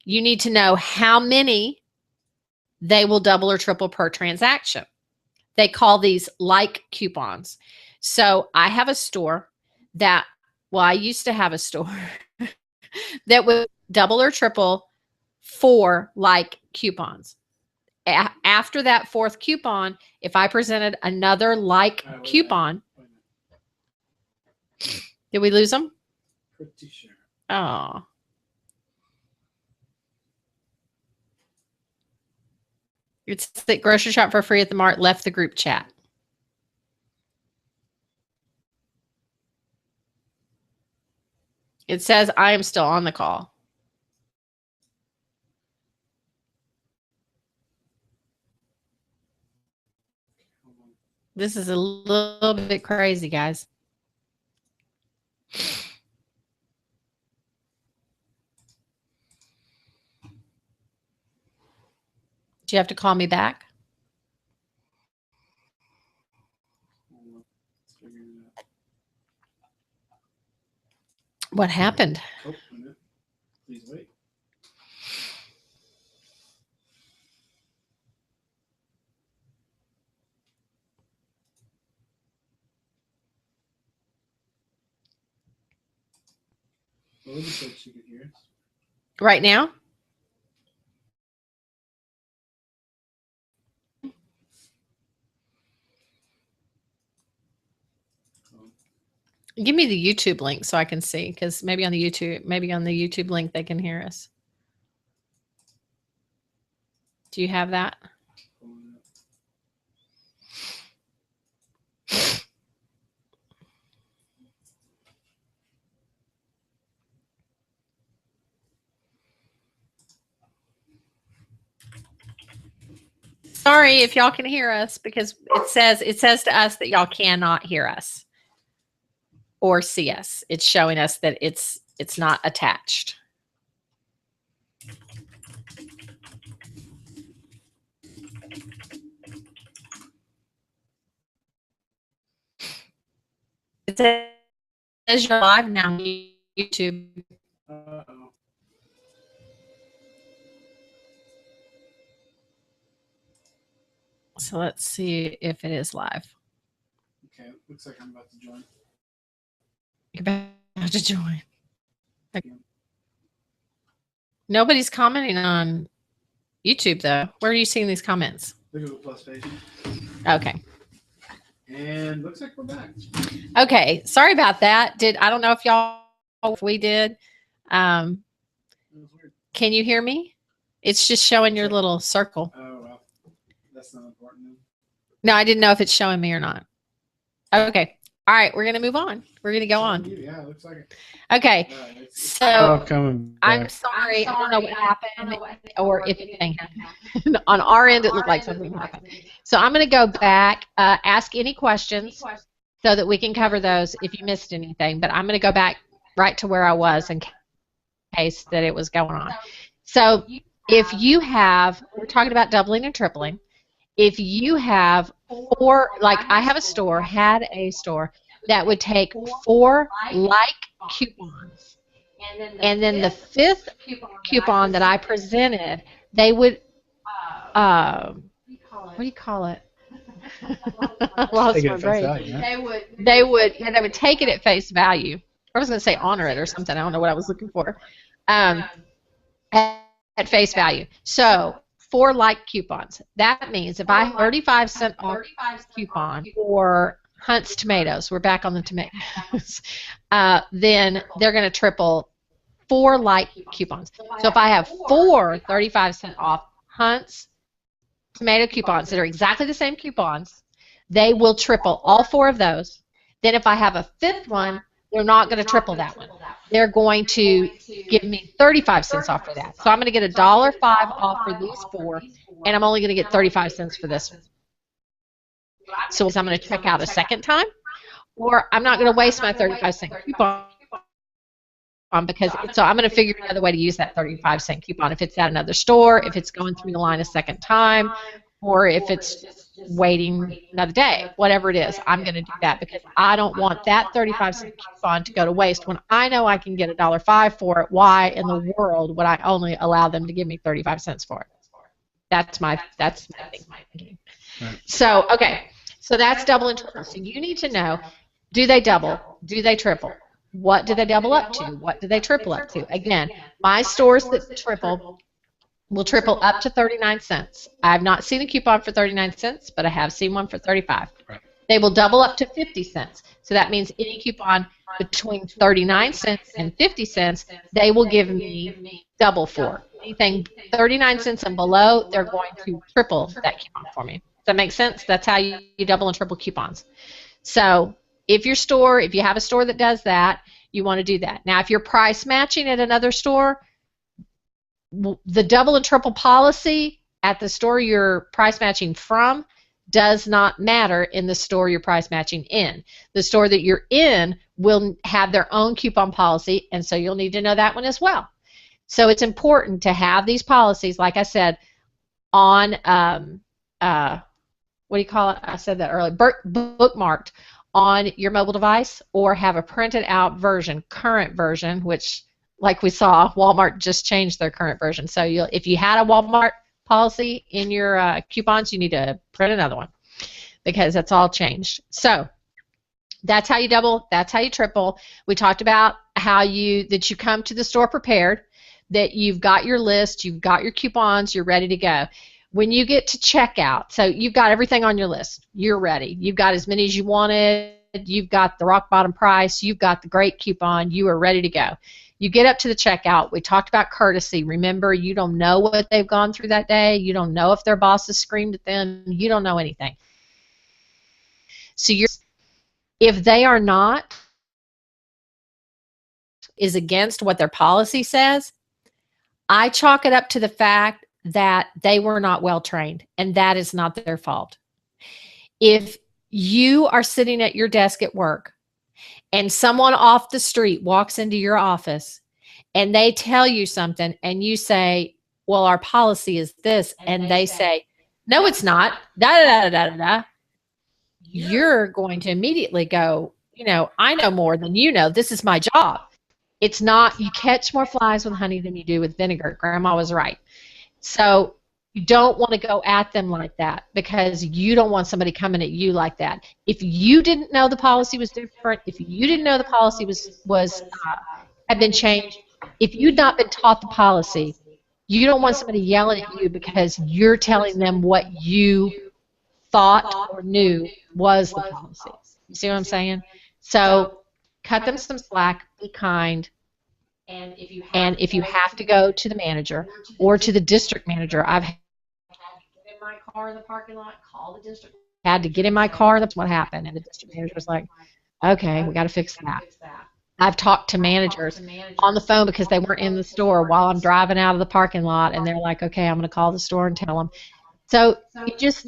A: you need to know how many they will double or triple per transaction. They call these like coupons. So I have a store that, well, I used to have a store that would double or triple 4 like coupons. After that 4th coupon, if I presented another like coupon, did we lose them?
B: Pretty sure.
A: Oh. It's that grocery shop for free at the Mart left the group chat. It says I am still on the call. This is a little bit crazy, guys. Do you have to call me back? What happened?
B: Oh, please wait. Well, it just said she could hear us.
A: Right now? Give me the YouTube link so I can see, because maybe on the YouTube link they can hear us. Do you have that? Sorry if y'all can hear us, because it says to us that y'all cannot hear us or see us. It's showing us that it's not attached. It says you're live now on YouTube.
B: Uh-oh.
A: So let's see if it is live.
B: Okay, looks like I'm about to join.
A: You're about to join. Okay. Nobody's commenting on YouTube, though. Where are you seeing these comments?
B: The Google Plus page.
A: Okay.
B: And looks like we're back.
A: Okay. Sorry about that. I don't know if we did.
B: That was weird.
A: Can you hear me? It's just showing your little circle.
B: Oh, well. That's not important.
A: No, I didn't know if it's showing me or not. Okay. All right. We're going to move on. We're going to go on.
B: Yeah, it looks like it.
A: Okay. So
B: coming
A: I'm sorry. I don't know what happened or if anything happened. On our end, it looked like something happened. So I'm going to go back, ask any questions so that we can cover those if you missed anything. But I'm going to go back right to where I was in case that it was going on. So if you have, we're talking about doubling and tripling. If you have four, like I have a store, had a store that would take 4 like coupons, and then the fifth coupon that I presented, they would, what do you call it? I lost my brain. They would take it at face value. I was going to say honor it or something. I don't know what I was looking for. At face value. So 4 like coupons. That means if I have 35-cent off coupon for Hunt's tomatoes, we're back on the tomatoes, then they're going to triple 4 like coupons. So if I have 4 35-cent off Hunt's tomato coupons that are exactly the same coupons, they will triple all 4 of those. Then if I have a 5th one, they're not going to triple that one. They're going to give me 35 cents off for that. So I'm going to get $1.05 off for these 4, and I'm only going to get 35 cents for this one. So I'm going to check out a second time, or I'm not going to waste my 35-cent coupon because so I'm going to figure another way to use that 35-cent coupon. If it's at another store, if it's going through the line a second time, or if it's waiting another day, whatever it is, I'm going to do that because I don't want that 35-cent coupon to go to waste when I know I can get $1.05 for it. Why in the world would I only allow them to give me 35 cents for it? That's my thinking. Right. So, okay, so that's double and triple. So you need to know, do they double? Do they triple? What do they double up to? What do they triple up to? Again, my stores that triple will triple up to 39 cents. I have not seen a coupon for 39 cents, but I have seen one for 35. Right. They will double up to 50 cents. So that means any coupon between 39 cents and 50 cents, they will give me double for. anything 39 cents and below, they're going to triple that coupon for me. Does that make sense? That's how you double and triple coupons. So if you have a store that does that, you want to do that. Now, if you're price matching at another store, the double and triple policy at the store you're price matching from does not matter in the store you're price matching in. The store that you're in will have their own coupon policy, and so you'll need to know that one as well. So it's important to have these policies, like I said, on, what do you call it? I said that earlier, bookmarked on your mobile device, or have a printed out version, current version, which, like we saw, Walmart just changed their current version. So if you had a Walmart policy in your coupons, you need to print another one because that's all changed. So that's how you double, that's how you triple. We talked about that you come to the store prepared, that you've got your list, you've got your coupons, you're ready to go. When you get to checkout, so you've got everything on your list, you're ready. You've got as many as you wanted, you've got the rock bottom price, you've got the great coupon, you are ready to go. You get up to the checkout. We talked about courtesy. Remember, you don't know what they've gone through that day. You don't know if their boss has screamed at them. You don't know anything. So if they are not is against what their policy says, I chalk it up to the fact that they were not well trained, and that is not their fault. If you are sitting at your desk at work and someone off the street walks into your office and they tell you something and you say, well, our policy is this, and they say, no, it's not, da-da-da-da-da-da, you're going to immediately go, I know more than you know. This is my job. It's not, you catch more flies with honey than you do with vinegar. Grandma was right. So you don't want to go at them like that, because you don't want somebody coming at you like that. If you didn't know the policy was different, if you didn't know the policy had been changed, if you'd not been taught the policy, you don't want somebody yelling at you because you're telling them what you thought or knew was the policy. You see what I'm saying? So cut them some slack, be kind, and if you have to go to the manager or to the district manager, I've had to get in my car in the parking lot, call the district. Had to get in my car, that's what happened, and the district manager was like, okay, we got to fix that. I've talked to managers on the phone because they weren't in the store while I'm driving out of the parking lot, and they're like, okay, I'm going to call the store and tell them. So you just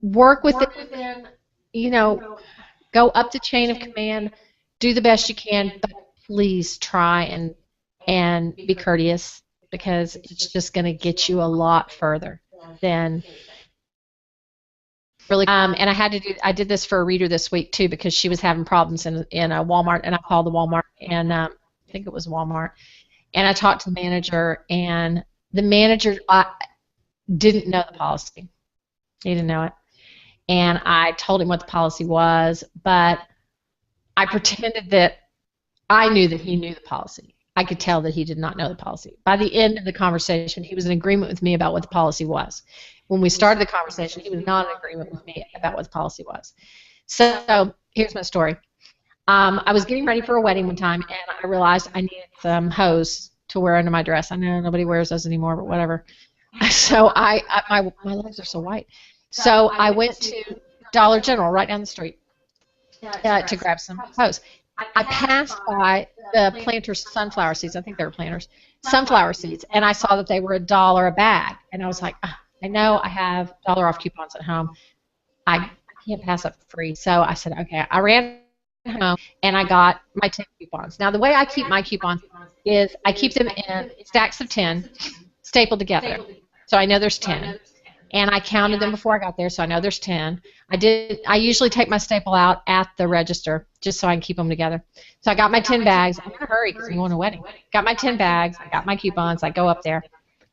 A: work within, go up the chain of command, do the best you can, but please try and be courteous, because it's just going to get you a lot further than really. And I did this for a reader this week too, because she was having problems in a Walmart, and I called the Walmart, and I think it was Walmart, and I talked to the manager, and the manager didn't know the policy. He didn't know it. And I told him what the policy was, but I pretended that I knew that he knew the policy. I could tell that he did not know the policy. By the end of the conversation, he was in agreement with me about what the policy was. When we started the conversation, he was not in agreement with me about what the policy was. So here's my story. I was getting ready for a wedding one time, and I realized I needed some hose to wear under my dress. I know nobody wears those anymore, but whatever. So my legs are so white. So I went to Dollar General right down the street to grab some hose. I passed by the Planters sunflower seeds. I think they were Planters sunflower seeds, and I saw that they were $1 a bag. And I was like, I know I have $1 off coupons at home. I can't pass up for free. So I said, okay. I ran home, and I got my 10 coupons. Now, the way I keep my coupons is I keep them in stacks of 10 stapled together. So I know there's 10. And I counted them before I got there, so I know there's 10. I usually take my staple out at the register just so I can keep them together. So I got my 10 bags. I'm in a hurry because I'm going to a wedding. Got my 10 bags. I got my coupons. I go up there.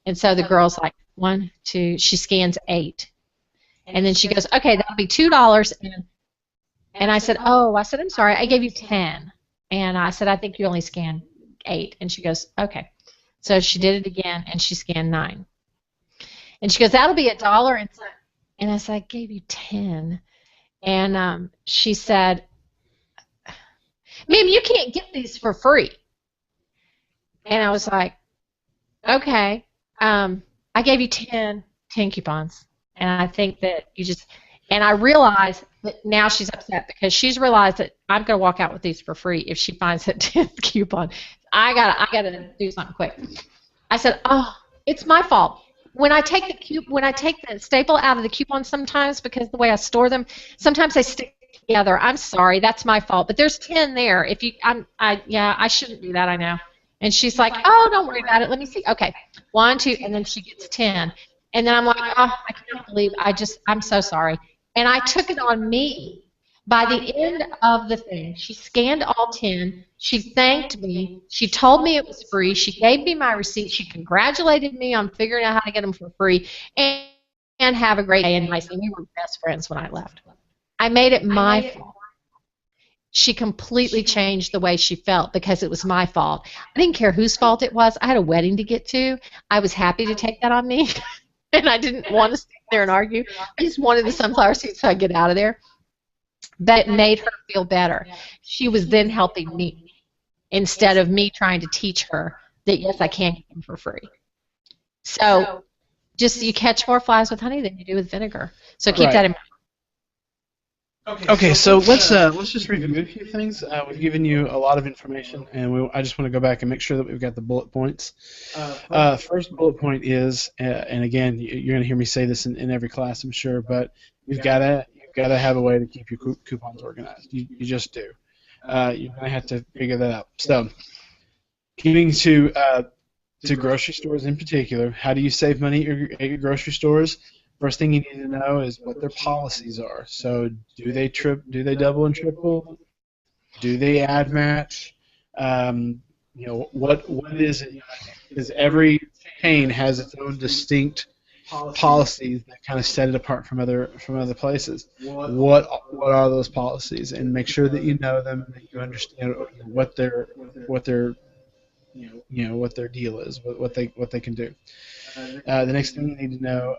A: And so the girl's like, 1, 2, she scans 8. And then she goes, okay, that'll be $2. And I said, I'm sorry, I gave you 10. And I said, I think you only scanned 8. And she goes, okay. So she did it again, and she scanned 9. And she goes, that'll be $1. And I said, I gave you 10. And she said, ma'am, you can't get these for free. And I was like, Okay. I gave you 10 coupons. And I think that you just, and I realize that now she's upset because she's realized that I'm going to walk out with these for free if she finds that 10th coupon. I gotta do something quick. I said, "Oh, it's my fault. When I take the staple out of the coupon sometimes because the way I store them, sometimes they stick together. I'm sorry, that's my fault. But there's 10 there. If you, yeah, I shouldn't do that. I know." And she's like, "Oh, don't worry about it. Let me see. Okay, 1, 2," and then she gets 10. And then I'm like, "Oh, I can't believe I'm so sorry." And I took it on me. By the end of the thing, she scanned all 10. She thanked me. She told me it was free. She gave me my receipt. She congratulated me on figuring out how to get them for free. And have a great day and nice. And we were best friends when I left. I made it my fault. She completely changed the way she felt because it was my fault. I didn't care whose fault it was. I had a wedding to get to. I was happy to take that on me. And I didn't want to sit there and argue. I just wanted the sunflower seeds so I could get out of there. But it made her feel better. She was then helping me instead of me trying to teach her that, yes, I can get them for free. So just you catch more flies with honey than you do with vinegar. So keep that in mind.
B: Okay, so let's just review a few things. We've given you a lot of information, and I just want to go back and make sure that we've got the bullet points. First bullet point is, and again, you're going to hear me say this in every class, I'm sure, but you've got to have a way to keep your coupons organized. You just do. You're going to have to figure that out. So, getting to grocery stores in particular, how do you save money at your grocery stores? First thing you need to know is what their policies are. So, do they double and triple? Do they add match? What is it? Because every chain has its own distinct policies that kind of set it apart from other places. What are those policies? And make sure that you know them, that you understand what their deal is, what they can do. The next thing you need to know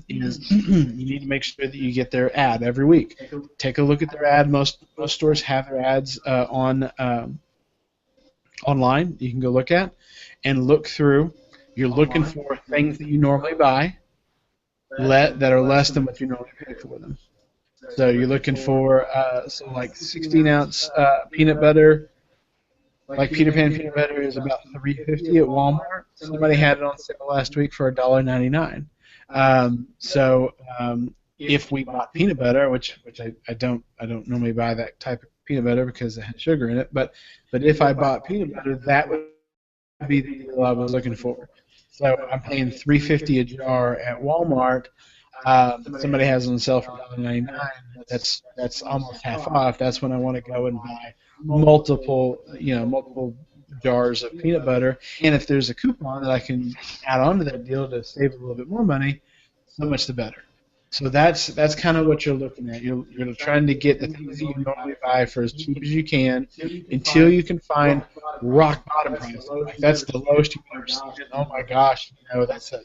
B: is you need to make sure that you get their ad every week. Take a look at their ad. Most stores have their ads online. You can go look at and look through. You're looking for things that you normally buy that are less than what you normally pay for them. So you're looking for like 16-ounce peanut butter. Like Peter Pan peanut butter is about $3.50 at Walmart. Somebody had it on sale last week for $1.99. If we bought peanut butter, which I don't normally buy that type of peanut butter because it has sugar in it, but if I bought peanut butter, that would be the deal I was looking for. So I'm paying $3.50 a jar at Walmart. Somebody has it on sale for $1.99. That's almost half off. That's when I want to go and buy multiple jars of peanut butter. And if there's a coupon that I can add on to that deal to save a little bit more money, so much the better. So that's kind of what you're looking at. You're trying to get the things that you normally buy for as cheap as you can until you can find rock bottom price. Like that's the lowest you've ever seen it. Oh my gosh,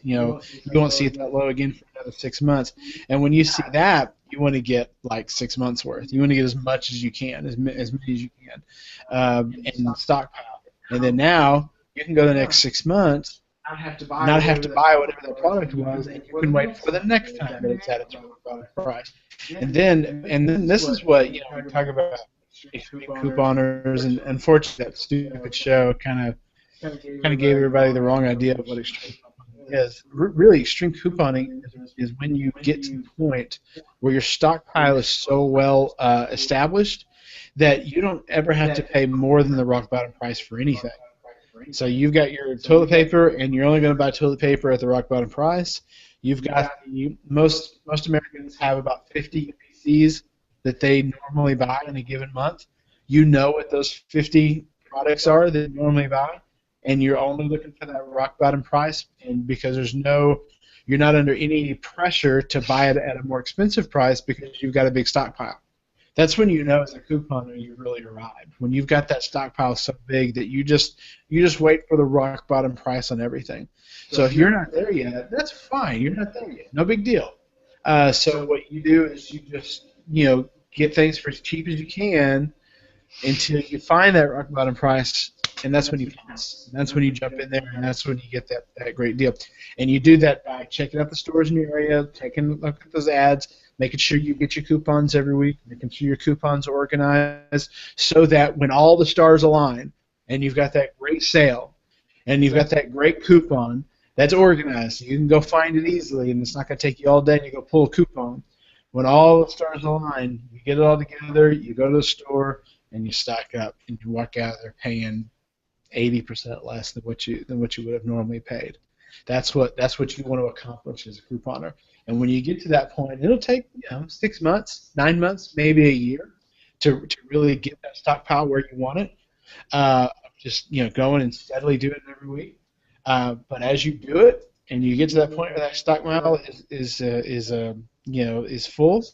B: you won't see it that low again for another 6 months. And when you see that, you want to get like 6 months worth. You want to get as much as you can, as many as you can, and stockpile. And then now you can go the next 6 months. Not have to buy whatever that product was, and you can wait for the next time that it's at its product price. And then this is what we talk about extreme couponers, and unfortunately that stupid show kind of gave everybody the wrong idea of what extreme couponing is. Really, extreme couponing is when you get to the point where your stockpile is so well established that you don't ever have to pay more than the rock bottom price for anything. So you've got your toilet paper, and you're only going to buy toilet paper at the rock bottom price. You've got most Americans have about 50 PCs that they normally buy in a given month. You know what those 50 products are that you normally buy, and you're only looking for that rock bottom price. And because you're not under any pressure to buy it at a more expensive price because you've got a big stockpile. That's when you know as a couponer you've really arrived. When you've got that stockpile so big that you just wait for the rock bottom price on everything. So if you're not there yet, that's fine. You're not there yet. No big deal. So what you do is you just get things for as cheap as you can until you find that rock bottom price, and that's when you pass. And that's when you jump in there, and that's when you get that great deal. And you do that by checking out the stores in your area, taking a look at those ads, making sure you get your coupons every week, making sure your coupons are organized, so that when all the stars align and you've got that great sale and you've got that great coupon that's organized, you can go find it easily, and it's not going to take you all day, and you go pull a coupon. When all the stars align, you get it all together, you go to the store, and you stock up, and you walk out there paying 80% less than what you would have normally paid. That's what you want to accomplish as a couponer. And when you get to that point, it'll take 6 months, 9 months, maybe a year to really get that stockpile where you want it. Just going and steadily doing it every week. But as you do it, and you get to that point where that stockpile is full,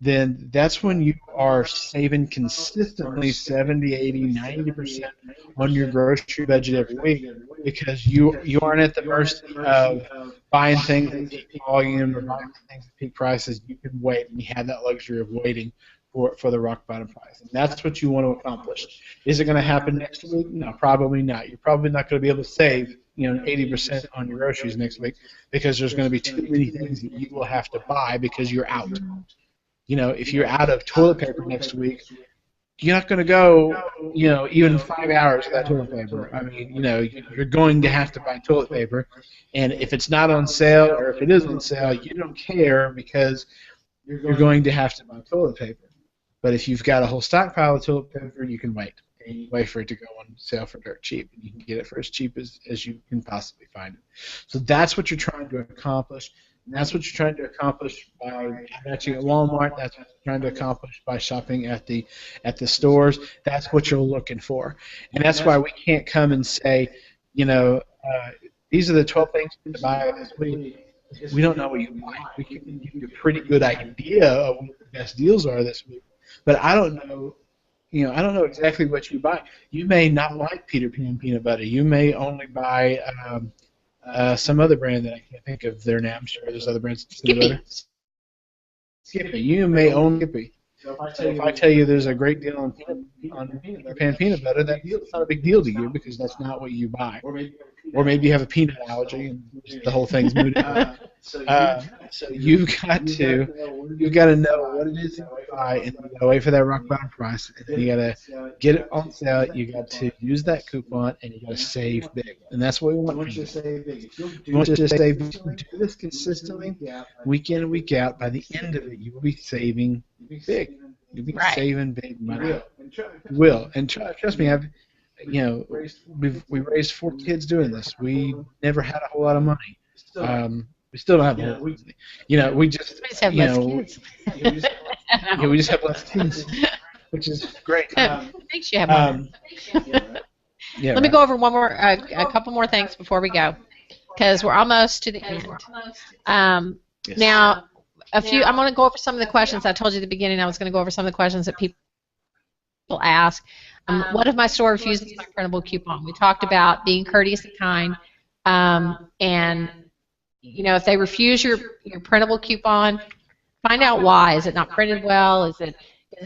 B: then that's when you are saving consistently 70, 80, 90% on your grocery budget every week, because you aren't at the mercy of buying things at peak volume or buying things at peak prices. You can wait, and you have that luxury of waiting for the rock bottom price. And that's what you want to accomplish. Is it going to happen next week? No, probably not. You're probably not going to be able to save 80% on your groceries next week, because there's going to be too many things that you will have to buy because you're out. If you're out of toilet paper next week, you're not going to go, even 5 hours without toilet paper. I mean, you're going to have to buy toilet paper, and if it's not on sale, or if it is on sale, you don't care, because you're going to have to buy toilet paper. But if you've got a whole stockpile of toilet paper, you can wait. And you wait for it to go on sale for dirt cheap, and you can get it for as cheap as you can possibly find it. So that's what you're trying to accomplish. And that's what you're trying to accomplish by matching at Walmart. That's what you're trying to accomplish by shopping at the stores. That's what you're looking for. And that's why we can't come and say, these are the 12 things to buy this week. We don't know what you buy. We can give you a pretty good idea of what the best deals are this week. But I don't know. I don't know exactly what you buy. You may not like Peter Pan peanut butter. You may only buy some other brand that I can't think of their name. I'm sure there's other brands of peanut butter. Skippy. You may own Skippy. So if I tell you there's a great deal on Peter Pan peanut butter, that's not a big deal to you, because that's not what you buy. Or maybe you have a peanut allergy and the whole thing's mooted. So you've got to know what it is you buy, and you got to wait for that rock bottom price, and then you got to get it on sale. You got to use that coupon, and you got to save big. And that's what we want from you. We want you to save big. If you do this consistently, week in and week out, by the end of it, you will be saving big. You'll be saving big money. You will. And trust me, we raised 4 kids doing this. We never had a whole lot of money. We still don't have a whole lot of money. We just
A: have less kids.
B: We just have less kids, which is great.
A: Thanks, you have more. Let me go over a couple more things before we go, because we're almost to the end.
B: Yes.
A: Now, I'm going to go over some of the questions. I told you at the beginning I was going to go over some of the questions that people ask. What if my store refuses my printable coupon? We talked about being courteous and kind, and if they refuse your printable coupon, find out why. Is it not printed well? Is it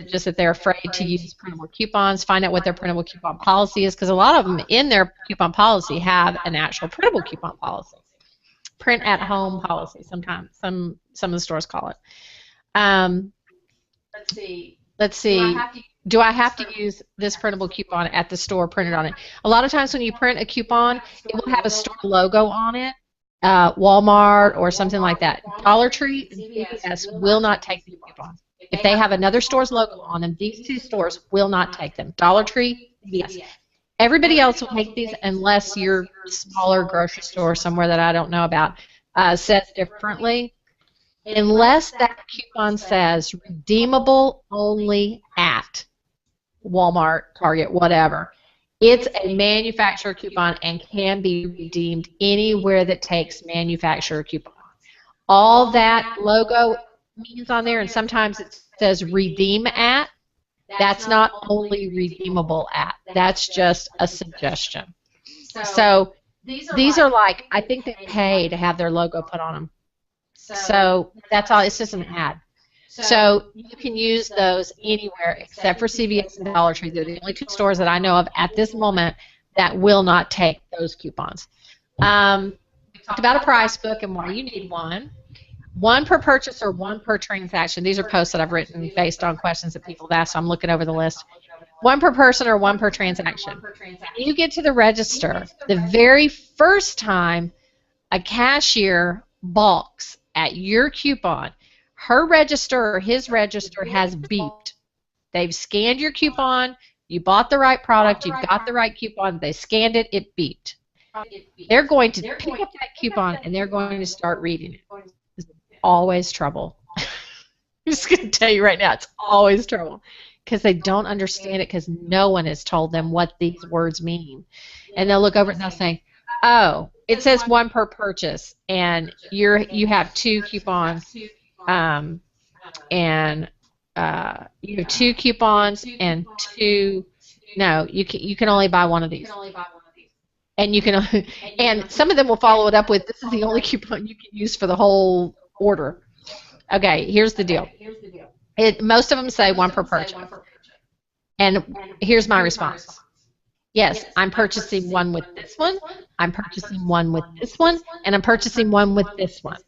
A: just that they're afraid to use printable coupons? Find out what their printable coupon policy is, because a lot of them in their coupon policy have an actual printable coupon policy. Print at home policy, sometimes some of the stores call it. Let's see. Do I have to use this printable coupon at the store printed on it? A lot of times when you print a coupon, it will have a store logo on it, Walmart or something like that. Dollar Tree and CVS will not take these coupons. If they have another store's logo on them, these 2 stores will not take them. Dollar Tree, CVS. Everybody else will take these unless your smaller grocery store somewhere that I don't know about says differently. Unless that coupon says redeemable only at Walmart, Target, whatever, it's a manufacturer coupon and can be redeemed anywhere that takes manufacturer coupon. All that logo means on there, and sometimes it says redeem at, that's not only redeemable at. That's just a suggestion. So these are like, I think they pay to have their logo put on them. So that's all. It's just an ad. So you can use those anywhere except for CVS and Dollar Tree. They're the only 2 stores that I know of at this moment that will not take those coupons. We talked about a price book and why you need one. One per purchase or one per transaction. These are posts that I've written based on questions that people have asked, so I'm looking over the list. One per person or one per transaction. When you get to the register, the very first time a cashier balks at your coupon, her register or his register has beeped. They've scanned your coupon, you bought the right product, you've got the right coupon, they scanned it, it beeped. They're going to pick up that coupon and they're going to start reading it. It's always trouble. I'm just going to tell you right now, it's always trouble because they don't understand it because no one has told them what these words mean. And they'll look over it and they'll say, oh, it says one per purchase and you have 2 coupons and you have 2 coupons and 2, no, you can only buy one of these. And you can, and some of them will follow it up with, this is the only coupon you can use for the whole order. Okay, here's the deal. Most of them say one per purchase. And here's my response. Yes, I'm purchasing one with this one, I'm purchasing one with this one, and I'm purchasing one with this one.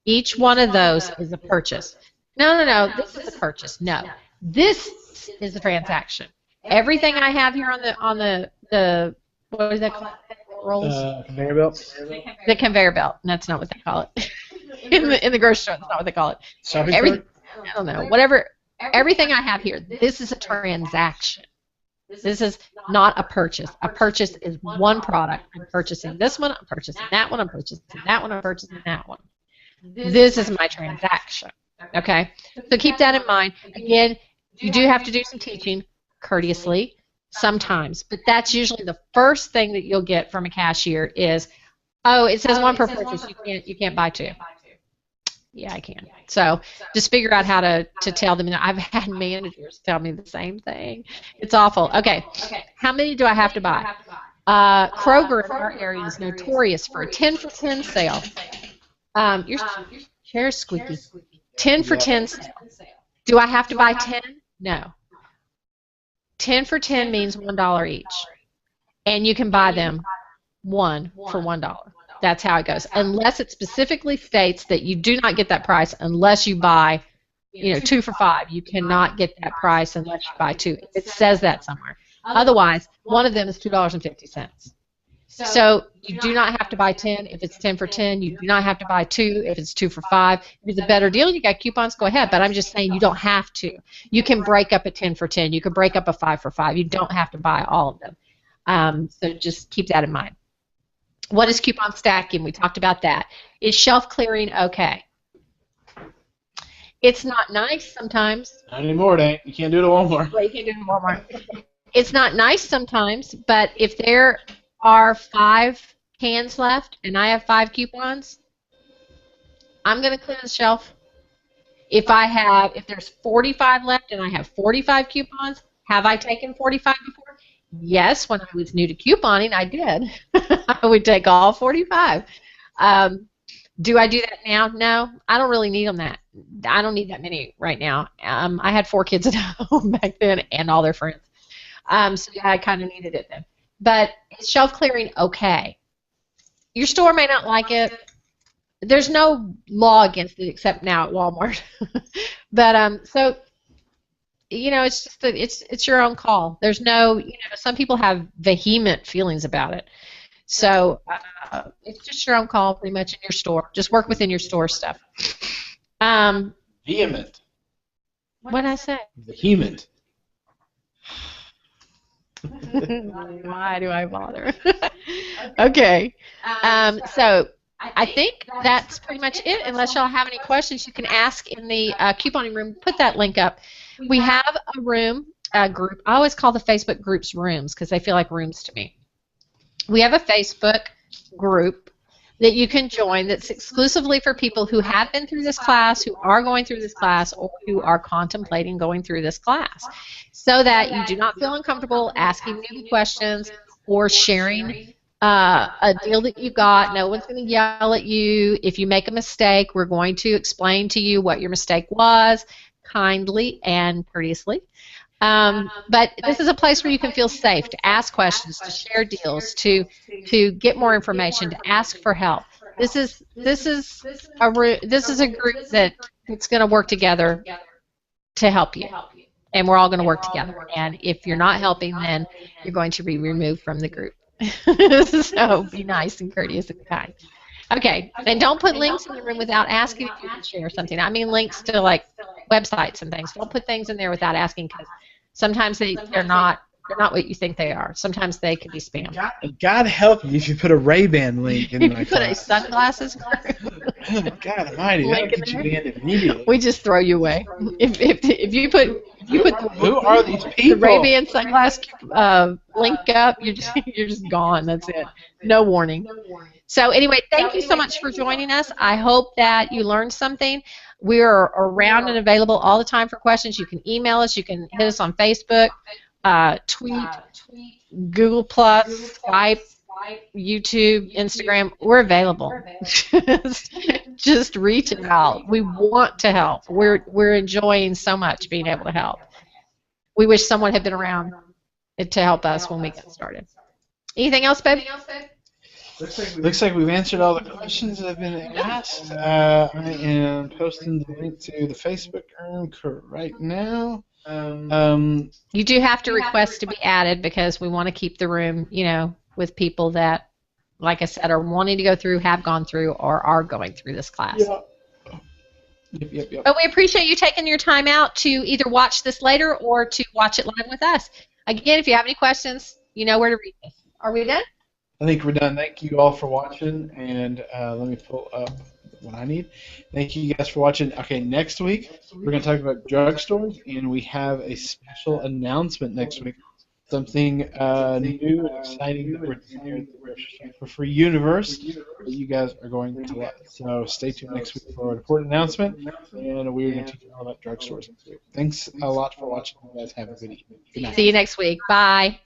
A: Each one of those is a purchase. No, this is a purchase. No, this is a transaction. Everything I have here on the what is that called? Rolls?
B: Conveyor belt?
A: The conveyor belt. That's not what they call it. in the grocery store, that's not what they call it. I don't know. Whatever. Everything I have here, this is a transaction. This is not a purchase. A purchase is one product. I'm purchasing this one, I'm purchasing that one, I'm purchasing that one, I'm purchasing that one. This is my transaction. Okay? So keep that in mind. Again, you do have to do some teaching courteously sometimes, but that's usually the first thing that you'll get from a cashier is, oh, it says one per purchase, you can't buy 2. Yeah, I can. So just figure out how to tell them. I've had managers tell me the same thing. It's awful. Okay, how many do I have to buy? Kroger in our area is notorious for a 10 for 10 sale. Your chair's squeaky. 10 for 10 sale. Do I have to buy 10? No. 10 for 10 means $1 each. And you can buy them one for $1. That's how it goes. Unless it specifically states that you do not get that price unless you buy, 2 for $5. You cannot get that price unless you buy 2. It says that somewhere. Otherwise, one of them is $2.50. So you do not have to buy 10 if it's 10 for 10. You do not have to buy 2 if it's 2 for $5. If it's a better deal, you got coupons, go ahead. But I'm just saying you don't have to. You can break up a 10 for 10. You can break up a 5 for 5. You don't have to buy all of them. So just keep that in mind. What is coupon stacking? We talked about that. Is shelf clearing okay? It's not nice sometimes.
B: Not anymore, it ain't. You can't do it at Walmart.
A: Well, you can't do it at Walmart. It's not nice sometimes, but if there are 5 cans left and I have 5 coupons, I'm going to clear the shelf. If there's 45 left and I have 45 coupons, have I taken 45 before? Yes, when I was new to couponing, I did. I would take all 45. Do I do that now? No, I don't really need them I don't need that many right now. I had 4 kids at home back then and all their friends. So yeah, I kind of needed it then. But is shelf clearing okay? Your store may not like it. There's no law against it except now at Walmart. But so it's just it's your own call. There's no, some people have vehement feelings about it. So it's just your own call pretty much in your store. Just work within your store stuff.
B: Vehement.
A: What did I say?
B: Vehement.
A: Why do I bother? Okay. So I think that's pretty much it. Unless y'all have any questions, you can ask in the couponing room. Put that link up. We have a room, a group. I always call the Facebook groups rooms because they feel like rooms to me. We have a Facebook group that you can join that's exclusively for people who have been through this class, who are going through this class, or who are contemplating going through this class, so that you do not feel uncomfortable asking new questions or sharing a deal that you got. No one's going to yell at you. If you make a mistake, we're going to explain to you what your mistake was, kindly and courteously. But this is a place where you can feel safe to ask questions, to share deals, to get more information, to ask for help. This is a group that's going to work together to help you, and we're all going to work together. And if you're not helping, then you're going to be removed from the group. So be nice and courteous and kind. Okay, and don't put links in the room without asking if you can share something. I mean links to like websites and things. Don't put things in there without asking, because sometimes they're not what you think they are. Sometimes they could be spam.
B: God help you if you put a Ray-Ban link in my
A: If you put a
B: class.
A: sunglasses group
B: God almighty, that'll get you banned immediately.
A: we just throw you away. If you put
B: Who are these
A: the
B: people?
A: Ray-Ban sunglass link up, you're just gone. That's it. No warning. So anyway, thank you so much for joining us. I hope that you learned something. We are around and available all the time for questions. You can email us. You can hit us on Facebook, tweet, Google+, Skype, YouTube, Instagram. We're available. Just reach out. We want to help. We're enjoying so much being able to help. We wish someone had been around to help us when we got started. Anything else, babe?
B: Looks like we've answered all the questions that have been asked. I am posting the link to the Facebook room right now.
A: You do have to request to be added, because we want to keep the room, with people that, like I said, are wanting to go through, have gone through, or are going through this class.
B: Yep.
A: But we appreciate you taking your time out to either watch this later or to watch it live with us. Again, if you have any questions, you know where to reach us. Are we done?
B: I think we're done. Thank you all for watching, and let me pull up what I need. Thank you guys for watching. Okay, next week we're going to talk about drugstores, and we have a special announcement next week. Something new and exciting that we're doing for Free Universe that you guys are going to love. So stay tuned next week for an important announcement, and we're going to teach you all about drugstores next week. Thanks a lot for watching. You guys have a good evening. Good night.
A: See you next week. Bye.